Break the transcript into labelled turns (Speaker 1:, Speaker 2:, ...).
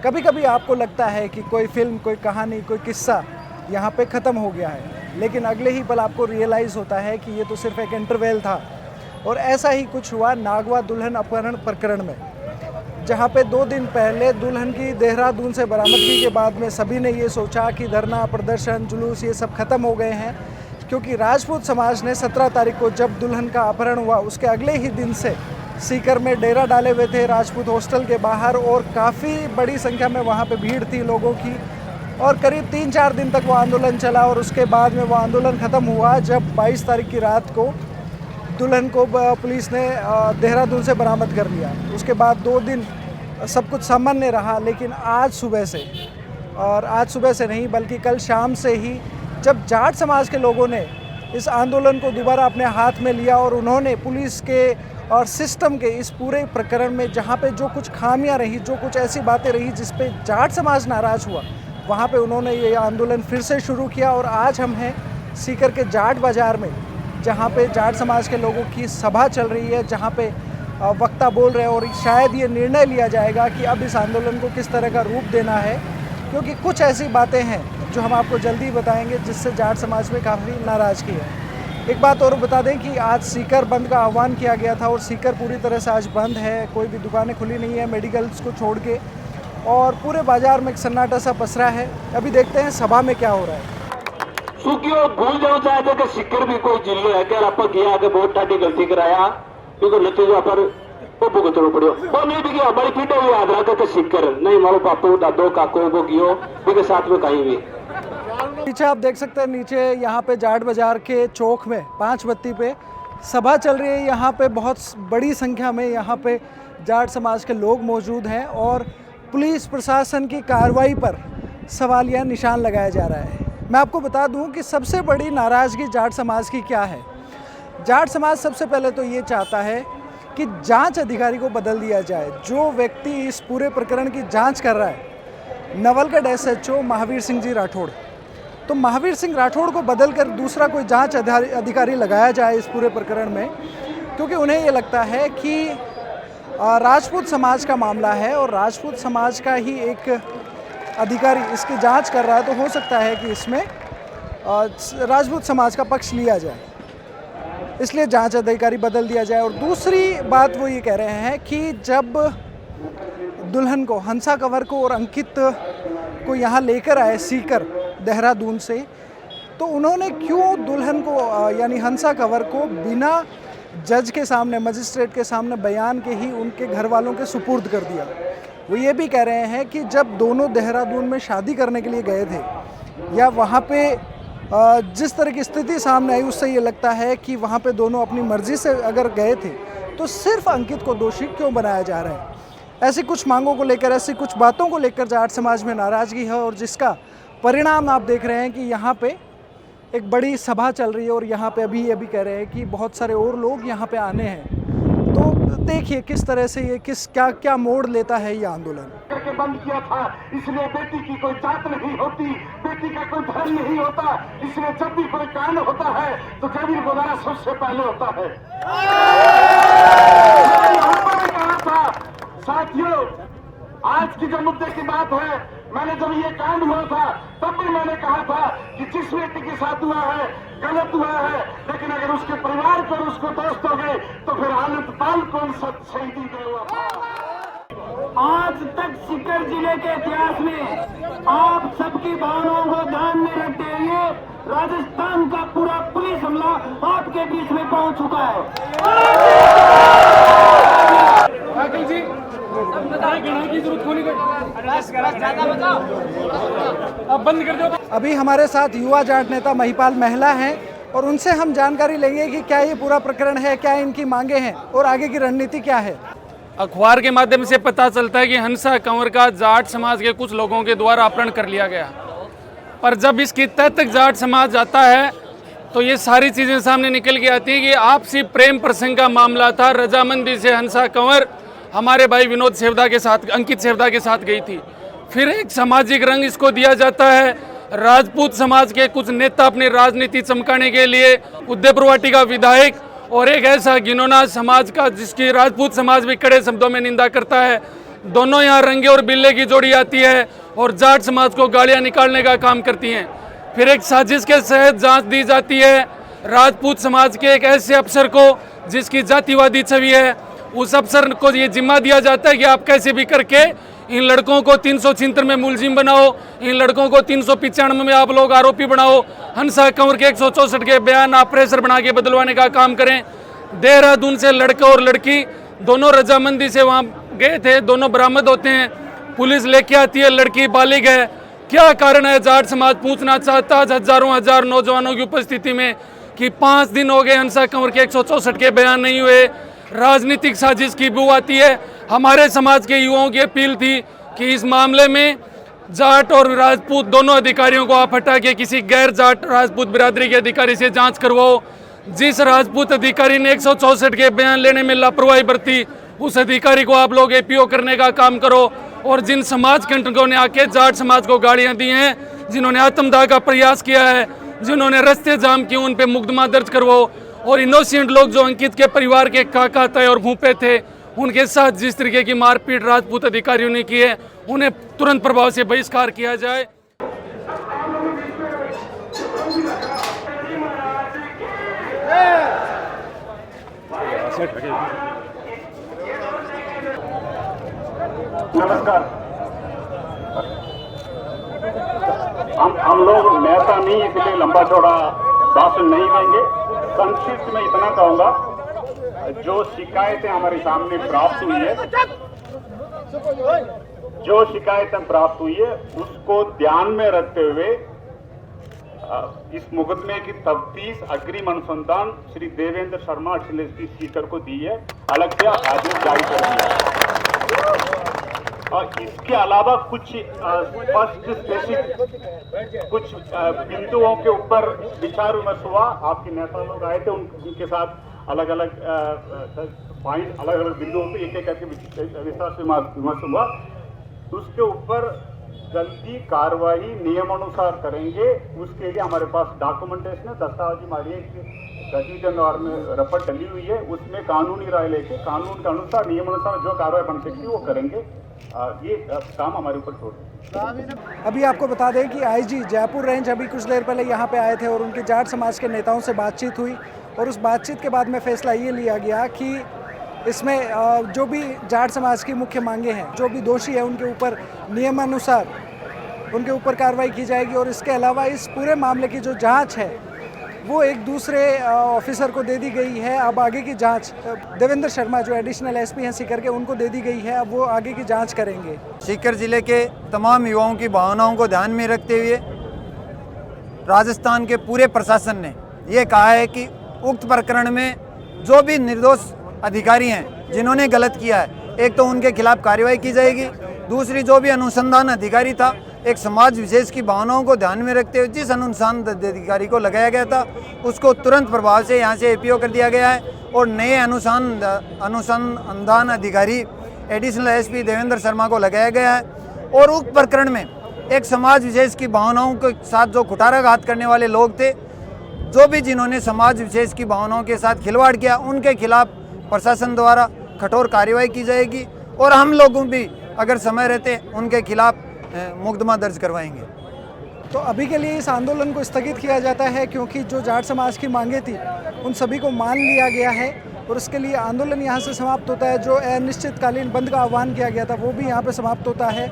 Speaker 1: कभी कभी आपको लगता है कि कोई फिल्म, कोई कहानी, कोई किस्सा यहाँ पे ख़त्म हो गया है, लेकिन अगले ही पल आपको रियलाइज़ होता है कि ये तो सिर्फ एक इंटरवल था। और ऐसा ही कुछ हुआ नागवा दुल्हन अपहरण प्रकरण में, जहाँ पे 2 दिन पहले दुल्हन की देहरादून से बरामदगी के बाद में सभी ने ये सोचा कि धरना, प्रदर्शन, जुलूस ये सब ख़त्म हो गए हैं, क्योंकि राजपूत समाज ने 17 तारीख को जब दुल्हन का अपहरण हुआ उसके अगले ही दिन से सीकर में डेरा डाले हुए थे राजपूत हॉस्टल के बाहर, और काफ़ी बड़ी संख्या में वहाँ पे भीड़ थी लोगों की। और करीब 3-4 दिन तक वो आंदोलन चला और उसके बाद में वो आंदोलन ख़त्म हुआ जब 22 तारीख की रात को दुल्हन को पुलिस ने देहरादून से बरामद कर लिया। उसके बाद 2 दिन सब कुछ सामान्य रहा, लेकिन आज सुबह से, और आज सुबह से नहीं बल्कि कल शाम से ही, जब जाट समाज के लोगों ने इस आंदोलन को दोबारा अपने हाथ में लिया और उन्होंने पुलिस के और सिस्टम के इस पूरे प्रकरण में जहाँ पे जो कुछ खामियां रही, जो कुछ ऐसी बातें रही जिस पे जाट समाज नाराज़ हुआ, वहाँ पे उन्होंने ये आंदोलन फिर से शुरू किया। और आज हम हैं सीकर के जाट बाज़ार में, जहाँ पे जाट समाज के लोगों की सभा चल रही है, जहाँ पे वक्ता बोल रहे हैं और शायद ये निर्णय लिया जाएगा कि अब इस आंदोलन को किस तरह का रूप देना है, क्योंकि कुछ ऐसी बातें हैं जो हम आपको जल्दी बताएंगे जिससे जाट समाज में काफ़ी नाराज़गी है। एक बात और बता दें कि आज सीकर बंद का आह्वान किया गया था और सीकर पूरी तरह से आज बंद है, कोई भी दुकानें खुली नहीं है मेडिकल्स को छोड़ के, और पूरे बाजार में एक सन्नाटा सा पसरा है। अभी देखते हैं सभा में क्या हो रहा है।
Speaker 2: सुखियो भूल जाओ चाहते कि सीकर भी कोई जिले है कि आप गया आगे बहुत टाटी गलती कराया, क्योंकि नतीजा पर वो भुगतनो पड़ो। वो नहीं भी गया बड़ी पीटे भी याद रखा कि सीकर नहीं, मारो पापू दादो काको को गियो के साथ में कहीं भी।
Speaker 1: पीछे आप देख सकते हैं, नीचे यहाँ पे जाट बाजार के चौक में 5 बत्ती पे सभा चल रही है। यहाँ पे बहुत बड़ी संख्या में यहाँ पे जाट समाज के लोग मौजूद हैं और पुलिस प्रशासन की कार्रवाई पर सवालिया निशान लगाया जा रहा है। मैं आपको बता दूं कि सबसे बड़ी नाराज़गी जाट समाज की क्या है। जाट समाज सबसे पहले तो ये चाहता है कि जांच अधिकारी को बदल दिया जाए। जो व्यक्ति इस पूरे प्रकरण की जांच कर रहा है, नवलगढ़ SHO महावीर सिंह जी राठौड़, तो महावीर सिंह राठौड़ को बदलकर दूसरा कोई जांच अधिकारी लगाया जाए इस पूरे प्रकरण में, क्योंकि उन्हें ये लगता है कि राजपूत समाज का मामला है और राजपूत समाज का ही एक अधिकारी इसकी जांच कर रहा है, तो हो सकता है कि इसमें राजपूत समाज का पक्ष लिया जाए, इसलिए जांच अधिकारी बदल दिया जाए। और दूसरी बात वो ये कह रहे हैं कि जब दुल्हन को, हंसा कंवर को और अंकित को यहाँ लेकर आए सीकर देहरादून से, तो उन्होंने क्यों दुल्हन को यानी हंसा कंवर को बिना जज के सामने, मजिस्ट्रेट के सामने बयान के ही उनके घर वालों के सुपुर्द कर दिया। वो ये भी कह रहे हैं कि जब दोनों देहरादून में शादी करने के लिए गए थे, या वहाँ पे जिस तरह की स्थिति सामने आई उससे ये लगता है कि वहाँ पे दोनों अपनी मर्जी से अगर गए थे, तो सिर्फ अंकित को दोषी क्यों बनाया जा रहा है। ऐसी कुछ मांगों को लेकर, ऐसी कुछ बातों को लेकर जाट समाज में नाराज़गी है, और जिसका परिणाम आप देख रहे हैं कि यहाँ पे एक बड़ी सभा चल रही है और यहाँ पे अभी ये भी कह रहे हैं कि बहुत सारे और लोग यहाँ पे आने हैं। तो देखिए किस तरह से ये क्या मोड़ लेता है ये आंदोलन।
Speaker 3: करके बंद किया था, इसलिए बेटी की कोई जात नहीं होती, बेटी का कोई धर्म नहीं होता, इसलिए जब भी कोई कांड होता है तो जमीन गुजारा सबसे पहले होता है। यहाँ पर कहा था साथियों, आज की जो मुद्दे की बात है, मैंने जब ये कांड हुआ था तब भी मैंने कहा था कि जिस व्यक्ति के साथ हुआ है गलत हुआ है, लेकिन अगर उसके परिवार पर उसको दोष दोगे तो फिर आनंद पाल कौन सा शहीदी दे हुआ था।
Speaker 4: आज तक सीकर जिले के इतिहास में आप सबकी भावनाओं को ध्यान में रखते हुए राजस्थान का पूरा पुलिस हमला आपके बीच में पहुंच चुका है।
Speaker 1: अब बंद कर दो। अभी हमारे साथ युवा जाट नेता महिपाल महला हैं और उनसे हम जानकारी लेंगे कि क्या ये पूरा प्रकरण है, क्या इनकी मांगे हैं और आगे की रणनीति क्या है।
Speaker 5: अखबार के माध्यम से पता चलता है कि हंसा कंवर का जाट समाज के कुछ लोगों के द्वारा अपहरण कर लिया गया, पर जब इसकी तह तक जाट समाज जाता है तो ये सारी चीज़ें सामने निकल के आती है कि आपसी प्रेम प्रसंग का मामला था। रजामंदी से हंसा कंवर हमारे भाई विनोद सेवदा के साथ, अंकित सेवदा के साथ गई थी। फिर एक सामाजिक रंग इसको दिया जाता है। राजपूत समाज के कुछ नेता अपनी राजनीति चमकाने के लिए उदयपुर वाटिका विधायक और एक ऐसा घिनौना समाज का जिसकी राजपूत समाज भी कड़े शब्दों में निंदा करता है। दोनों यहाँ रंगे और बिल्ले की जोड़ी आती है और जाट समाज को गालियाँ निकालने का काम करती हैं। फिर एक साजिश के तहत जांच दी जाती है राजपूत समाज के एक ऐसे अफसर को जिसकी जातिवादी छवि है। उस अफसर को ये जिम्मा दिया जाता है कि आप कैसे भी करके इन लड़कों को 376 में मुलजिम बनाओ, इन लड़कों को 395 में आप लोग आरोपी बनाओ, हंसा कंवर के 164 के बयान आप प्रेशर बना के बदलवाने का काम करें। देहरादून से लड़का और लड़की दोनों रजामंदी से वहाँ गए थे, दोनों बरामद होते हैं, पुलिस लेके आती है, लड़की बालिग है। क्या कारण है जाट समाज पूछना चाहता है हजार नौजवानों की उपस्थिति में कि 5 दिन हो गए हंसा कंवर के 164 के बयान नहीं हुए। राजनीतिक साजिश की बू आती है। हमारे समाज के युवाओं की अपील थी कि इस मामले में जाट और राजपूत दोनों अधिकारियों को आप हटा के किसी गैर जाट राजपूत बिरादरी के अधिकारी से जांच करवाओ। जिस राजपूत अधिकारी ने 164 के बयान लेने में लापरवाही बरती उस अधिकारी को आप लोग एपीओ करने का काम करो। और जिन समाज कंटकों ने आके जाट समाज को गालियां दी हैं, जिन्होंने आत्मदाह का प्रयास किया है, जिन्होंने रस्ते जाम किए, उन पे मुकदमा दर्ज करवाओ। और इनोसेंट लोग जो अंकित के परिवार के काका ताए और भूपे थे, उनके साथ जिस तरीके की मारपीट राजपूत अधिकारियों ने की है, उन्हें तुरंत प्रभाव से बहिष्कार किया जाए।
Speaker 3: नमस्कार। हम लोग नेता नहीं, इसलिए लंबा चौड़ा भाषण नहीं देंगे। संक्षिप्त में इतना कहूंगा, जो शिकायतें हमारे सामने प्राप्त हुई है उसको ध्यान में रखते हुए इस मुकदमे की तफ्तीश अग्रिम अनुसंधान श्री देवेंद्र शर्मा एसपी स्पीकर को दी है, अलग से आदेश जारी कर दिया है। और इसके अलावा कुछ स्पष्ट स्पेसिफिक कुछ बिंदुओं के ऊपर विचार विमर्श हुआ। आपके नेता लोग आए थे, उनके साथ अलग अलग पॉइंट, अलग अलग बिंदुओं पे एक एक करके विचार विमर्श हुआ। उसके ऊपर जल्दी कार्रवाई नियमानुसार करेंगे। उसके लिए हमारे पास डॉक्यूमेंटेशन है, दस्तावेजी हमारी गतिविधियों द्वारा में रपट डली हुई है, उसमें कानूनी राय लेके कानून के अनुसार नियमानुसार जो कार्रवाई बन सकती है वो करेंगे। ये काम हमारे ऊपर छोड़ दें।
Speaker 1: अभी आपको बता दें कि आईजी जयपुर रेंज अभी कुछ देर पहले यहाँ पे आए थे और उनके जाट समाज के नेताओं से बातचीत हुई और उस बातचीत के बाद में फैसला ये लिया गया कि इसमें जो भी जाट समाज की मुख्य मांगे हैं, जो भी दोषी है उनके ऊपर नियमानुसार उनके ऊपर कार्रवाई की जाएगी। और इसके अलावा इस पूरे मामले की जो जांच है वो एक दूसरे ऑफिसर को दे दी गई है। अब आगे की जांच देवेंद्र शर्मा जो एडिशनल एसपी हैं सीकर के, उनको दे दी गई है। अब वो आगे की जांच करेंगे।
Speaker 6: सीकर जिले के तमाम युवाओं की भावनाओं को ध्यान में रखते हुए राजस्थान के पूरे प्रशासन ने ये कहा है कि उक्त प्रकरण में जो भी निर्दोष अधिकारी हैं जिन्होंने गलत किया है, एक तो उनके खिलाफ कार्रवाई की जाएगी, दूसरी जो भी अनुसंधान अधिकारी था एक समाज विशेष की भावनाओं को ध्यान में रखते हुए जिस अनुसंधान अधिकारी को लगाया गया था उसको तुरंत प्रभाव से यहाँ से एपीओ कर दिया गया है और नए अनुसंधान अधिकारी एडिशनल एसपी देवेंद्र शर्मा को लगाया गया है। और उक्त प्रकरण में एक समाज विशेष की भावनाओं के साथ जो कुठाराघात करने वाले लोग थे, जो भी जिन्होंने समाज विशेष की भावनाओं के साथ खिलवाड़ किया, उनके खिलाफ प्रशासन द्वारा कठोर कार्रवाई की जाएगी और हम लोगों भी अगर समय रहते उनके खिलाफ मुकदमा दर्ज करवाएंगे।
Speaker 1: तो अभी के लिए इस आंदोलन को स्थगित किया जाता है क्योंकि जो जाट समाज की मांगे थी उन सभी को मान लिया गया है और उसके लिए आंदोलन यहाँ से समाप्त होता है। जो अनिश्चितकालीन बंद का आह्वान किया गया था वो भी यहाँ पे समाप्त होता है।